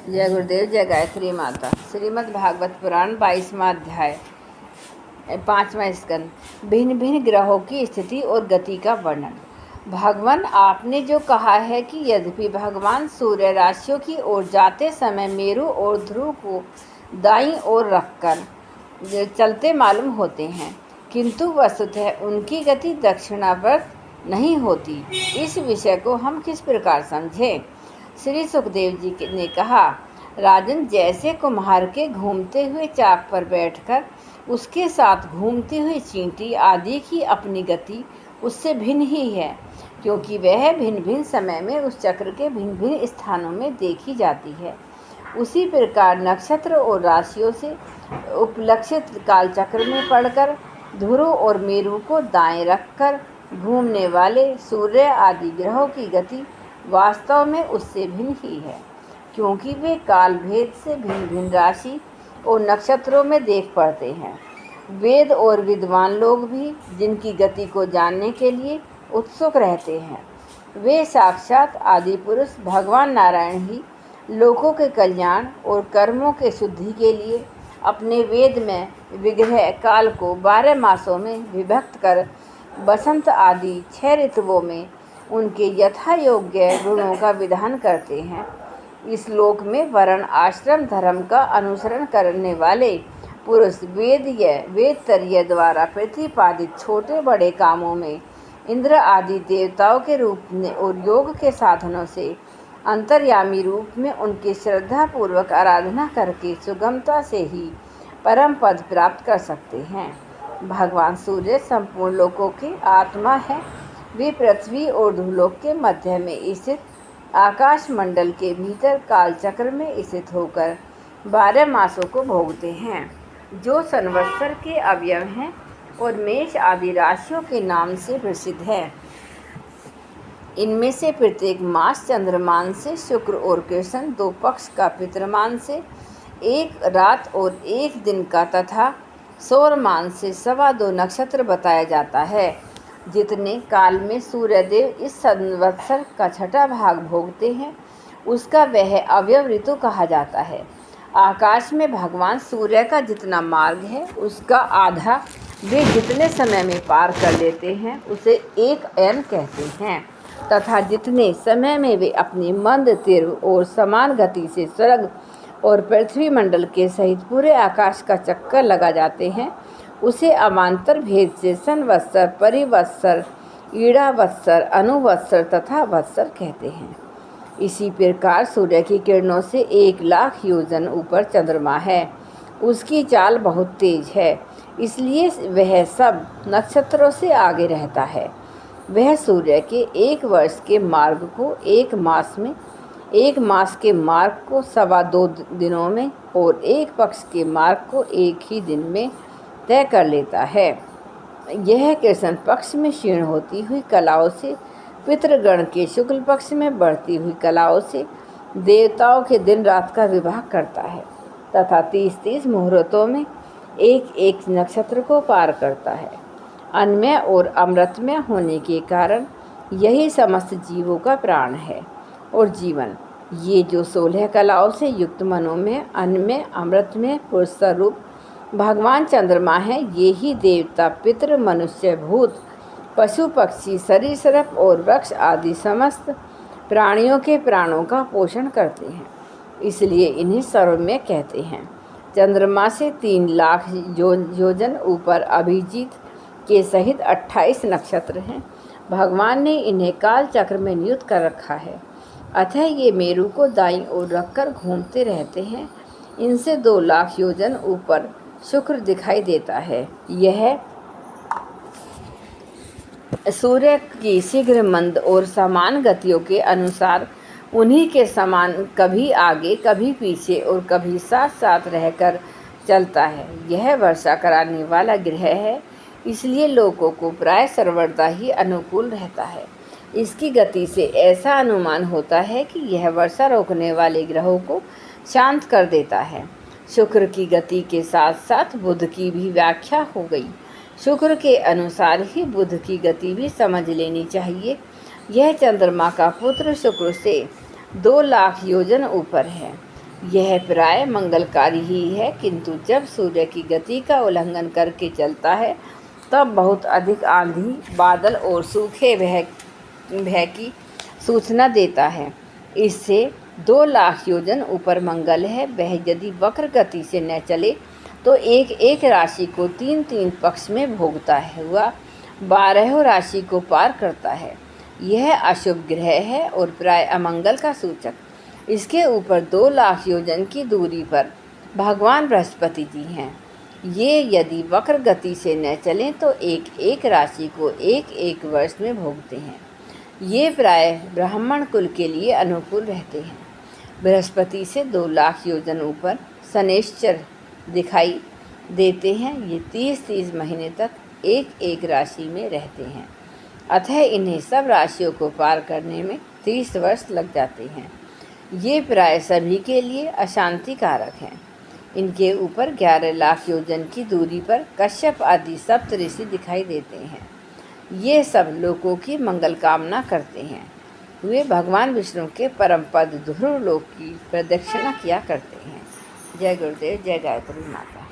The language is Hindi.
जय गुरुदेव, जय गायत्री माता। श्रीमद् भागवत पुराण 22वां अध्याय 5वां स्कंद। भिन्न भिन्न ग्रहों की स्थिति और गति का वर्णन। भगवान, आपने जो कहा है कि यद्यपि भगवान सूर्य राशियों की ओर जाते समय मेरु और ध्रुव को दाईं ओर रखकर चलते मालूम होते हैं, किंतु वस्तुतः उनकी गति दक्षिणावर्त नहीं होती। इस विषय को हम किस प्रकार समझें? श्री सुखदेव जी ने कहा, राजन, जैसे कुम्हार के घूमते हुए चाक पर बैठकर उसके साथ घूमती हुई चींटी आदि की अपनी गति उससे भिन्न ही है, क्योंकि वह भिन्न भिन्न समय में उस चक्र के भिन्न भिन्न स्थानों में देखी जाती है। उसी प्रकार नक्षत्र और राशियों से उपलक्षित कालचक्र में पड़कर ध्रुव और मेरु को दाएं रखकर घूमने वाले सूर्य आदि ग्रहों की गति वास्तव में उससे भिन्न ही है, क्योंकि वे काल भेद से भिन्न भिन्न राशि और नक्षत्रों में देख पड़ते हैं। वेद और विद्वान लोग भी जिनकी गति को जानने के लिए उत्सुक रहते हैं, वे साक्षात आदि पुरुष भगवान नारायण ही लोगों के कल्याण और कर्मों के शुद्धि के लिए अपने वेद में विग्रह काल को 12 मासों में विभक्त कर बसंत आदि 6 ऋतुओं में उनके यथा योग्य गुणों का विधान करते हैं। इस लोक में वर्ण आश्रम धर्म का अनुसरण करने वाले पुरुष वेदतरीय द्वारा प्रतिपादित छोटे बड़े कामों में इंद्र आदि देवताओं के रूप में और योग के साधनों से अंतर्यामी रूप में उनकी श्रद्धा पूर्वक आराधना करके सुगमता से ही परम पद प्राप्त कर सकते हैं। भगवान सूर्य संपूर्ण लोकों की आत्मा है। वे पृथ्वी और भूलोक के मध्य में स्थित आकाश मंडल के भीतर कालचक्र में स्थित होकर 12 मासों को भोगते हैं, जो संवत्सर के अवयव हैं और मेष आदि राशियों के नाम से प्रसिद्ध है। इनमें से प्रत्येक मास चंद्रमान से शुक्र और कृष्ण 2 पक्ष का, पितृमान से 1 रात और 1 दिन का तथा सौरमान से 2.25 नक्षत्र बताया जाता है। जितने काल में सूर्यदेव इस संवत्सर का 6ठा भाग भोगते हैं, उसका वह अवयव ऋतु कहा जाता है। आकाश में भगवान सूर्य का जितना मार्ग है, उसका आधा वे जितने समय में पार कर लेते हैं, उसे 1 अयन कहते हैं, तथा जितने समय में वे अपनी मंद तीव्र और समान गति से स्वर्ग और पृथ्वी मंडल के सहित पूरे आकाश का चक्कर लगा जाते हैं, उसे अमांतर भेद से संवत्सर, परिवत्सर, ईड़ावत्सर, अनुवत्सर तथा वत्सर कहते हैं। इसी प्रकार सूर्य की किरणों से 1 लाख योजन ऊपर चंद्रमा है। उसकी चाल बहुत तेज है, इसलिए वह सब नक्षत्रों से आगे रहता है। वह सूर्य के 1 वर्ष के मार्ग को 1 मास में, 1 मास के मार्ग को 2.25 दिनों में और 1 पक्ष के मार्ग को 1 ही दिन में तय कर लेता है। यह कृष्ण पक्ष में क्षीण होती हुई कलाओं से, पितृगण के शुक्ल पक्ष में बढ़ती हुई कलाओं से देवताओं के दिन रात का विभाग करता है, तथा 30-30 मुहूर्तों में 1-1 नक्षत्र को पार करता है। अन्नमय और अमृतमय होने के कारण यही समस्त जीवों का प्राण है और जीवन। ये जो 16 कलाओं से युक्त मनों में अन्नमय अमृतमय पुरुष स्वरूप भगवान चंद्रमा है, ये ही देवता, पितृ, मनुष्य, भूत, पशु, पक्षी, सरीसृप और वृक्ष आदि समस्त प्राणियों के प्राणों का पोषण करते हैं, इसलिए इन्हें सर्वमय कहते हैं। चंद्रमा से 3 लाख योजन ऊपर अभिजीत के सहित 28 नक्षत्र हैं। भगवान ने इन्हें काल चक्र में नियुक्त कर रखा है, अतः ये मेरु को दाईं ओर रखकर घूमते रहते हैं। इनसे 2 लाख योजन ऊपर शुक्र दिखाई देता है। यह सूर्य की शीघ्र मंद और समान गतियों के अनुसार उन्हीं के समान कभी आगे, कभी पीछे और कभी साथ साथ रहकर चलता है। यह वर्षा कराने वाला ग्रह है, इसलिए लोगों को प्राय सर्वदा ही अनुकूल रहता है। इसकी गति से ऐसा अनुमान होता है कि यह वर्षा रोकने वाले ग्रहों को शांत कर देता है। शुक्र की गति के साथ साथ बुध की भी व्याख्या हो गई। शुक्र के अनुसार ही बुध की गति भी समझ लेनी चाहिए। यह चंद्रमा का पुत्र शुक्र से 2 लाख योजन ऊपर है। यह प्राय मंगलकारी ही है, किंतु जब सूर्य की गति का उल्लंघन करके चलता है तब बहुत अधिक आंधी, बादल और सूखे भय की सूचना देता है। इससे 2 लाख योजन ऊपर मंगल है। वह यदि वक्र गति से न चले तो एक एक राशि को 3-3 पक्ष में भोगता है, वह 12 राशि को पार करता है। यह अशुभ ग्रह है और प्राय अमंगल का सूचक। इसके ऊपर 2 लाख योजन की दूरी पर भगवान बृहस्पति जी हैं। ये यदि वक्र गति से न चलें तो एक एक राशि को एक एक वर्ष में भोगते हैं। ये प्राय ब्राह्मण कुल के लिए अनुकूल रहते हैं। बृहस्पति से 2 लाख योजन ऊपर शनैश्चर दिखाई देते हैं। ये 30-30 महीने तक एक एक राशि में रहते हैं, अतः इन्हें सब राशियों को पार करने में 30 वर्ष लग जाते हैं। ये प्राय सभी के लिए अशांति कारक हैं। इनके ऊपर 11 लाख योजन की दूरी पर कश्यप आदि सप्तऋषि दिखाई देते हैं। ये सब लोगों की मंगल कामना करते हैं। वे भगवान विष्णु के परम पद ध्रुव लोक की प्रदक्षिणा किया करते हैं। जय गुरुदेव, जय गायत्री माता।